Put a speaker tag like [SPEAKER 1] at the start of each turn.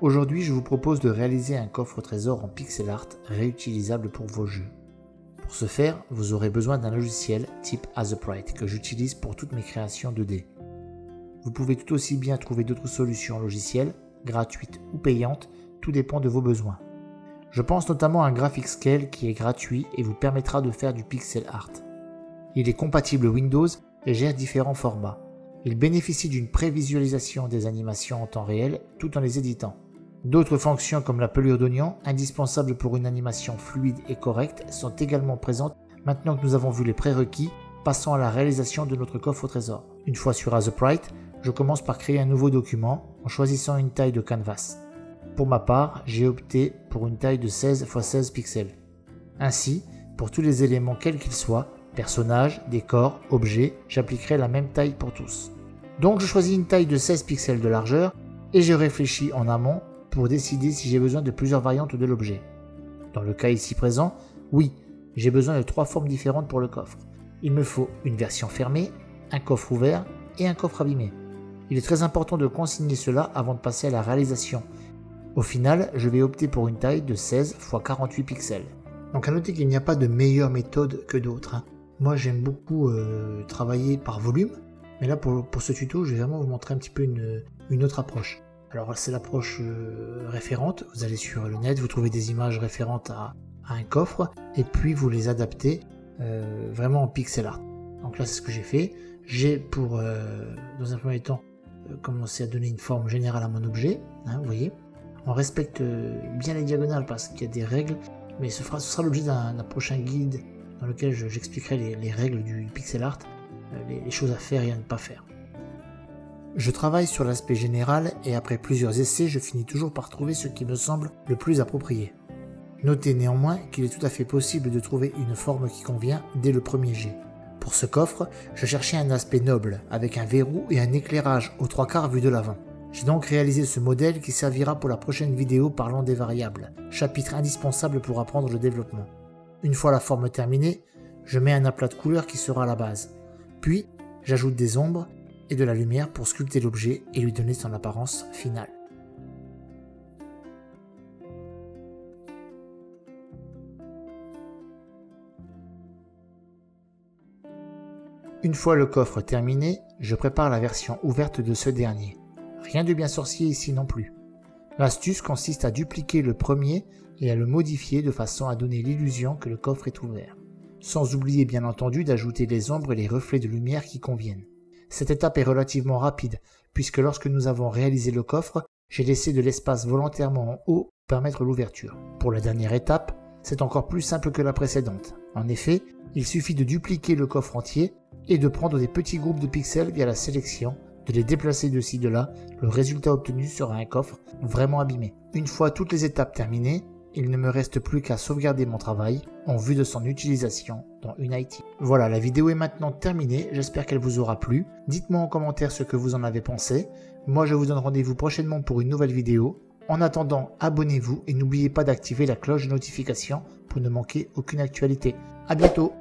[SPEAKER 1] Aujourd'hui, je vous propose de réaliser un coffre au trésor en pixel art réutilisable pour vos jeux. Pour ce faire, vous aurez besoin d'un logiciel type Aseprite que j'utilise pour toutes mes créations 2D. Vous pouvez tout aussi bien trouver d'autres solutions logicielles, gratuites ou payantes, tout dépend de vos besoins. Je pense notamment à un GraphicsScale qui est gratuit et vous permettra de faire du pixel art. Il est compatible Windows et gère différents formats. Il bénéficie d'une prévisualisation des animations en temps réel tout en les éditant. D'autres fonctions comme la pelure d'oignon, indispensables pour une animation fluide et correcte, sont également présentes. Maintenant que nous avons vu les prérequis, passons à la réalisation de notre coffre au trésor. Une fois sur Aseprite, je commence par créer un nouveau document en choisissant une taille de canvas. Pour ma part, j'ai opté pour une taille de 16 x 16 pixels. Ainsi, pour tous les éléments quels qu'ils soient, personnages, décors, objets, j'appliquerai la même taille pour tous. Donc je choisis une taille de 16 pixels de largeur et je réfléchis en amont pour décider si j'ai besoin de plusieurs variantes de l'objet. Dans le cas ici présent, oui, j'ai besoin de 3 formes différentes pour le coffre. Il me faut une version fermée, un coffre ouvert et un coffre abîmé. Il est très important de consigner cela avant de passer à la réalisation. Au final, je vais opter pour une taille de 16 x 48 pixels. Donc à noter qu'il n'y a pas de meilleure méthode que d'autres. Moi j'aime beaucoup travailler par volume, mais là pour ce tuto, je vais vraiment vous montrer un petit peu une autre approche. Alors c'est l'approche référente, vous allez sur le net, vous trouvez des images référentes à un coffre, et puis vous les adaptez vraiment en pixel art. Donc là c'est ce que j'ai fait. J'ai dans un premier temps, commencé à donner une forme générale à mon objet, vous voyez. On respecte bien les diagonales parce qu'il y a des règles, mais ce sera l'objet d'un prochain guide dans lequel j'expliquerai les règles du pixel art, les choses à faire et à ne pas faire. Je travaille sur l'aspect général et après plusieurs essais, je finis toujours par trouver ce qui me semble le plus approprié. Notez néanmoins qu'il est tout à fait possible de trouver une forme qui convient dès le premier jet. Pour ce coffre, je cherchais un aspect noble, avec un verrou et un éclairage aux 3/4 vu de l'avant. J'ai donc réalisé ce modèle qui servira pour la prochaine vidéo parlant des variables, chapitre indispensable pour apprendre le développement. Une fois la forme terminée, je mets un aplat de couleurs qui sera à la base. Puis, j'ajoute des ombres et de la lumière pour sculpter l'objet et lui donner son apparence finale. Une fois le coffre terminé, je prépare la version ouverte de ce dernier. Rien de bien sorcier ici non plus. L'astuce consiste à dupliquer le premier et à le modifier de façon à donner l'illusion que le coffre est ouvert. Sans oublier bien entendu d'ajouter les ombres et les reflets de lumière qui conviennent. Cette étape est relativement rapide, puisque lorsque nous avons réalisé le coffre, j'ai laissé de l'espace volontairement en haut pour permettre l'ouverture. Pour la dernière étape, c'est encore plus simple que la précédente. En effet, il suffit de dupliquer le coffre entier et de prendre des petits groupes de pixels via la sélection, de les déplacer de ci de là, le résultat obtenu sera un coffre vraiment abîmé. Une fois toutes les étapes terminées, il ne me reste plus qu'à sauvegarder mon travail en vue de son utilisation dans Unity. Voilà, la vidéo est maintenant terminée, j'espère qu'elle vous aura plu. Dites-moi en commentaire ce que vous en avez pensé. Moi je vous donne rendez-vous prochainement pour une nouvelle vidéo. En attendant, abonnez-vous et n'oubliez pas d'activer la cloche de notification pour ne manquer aucune actualité. A bientôt!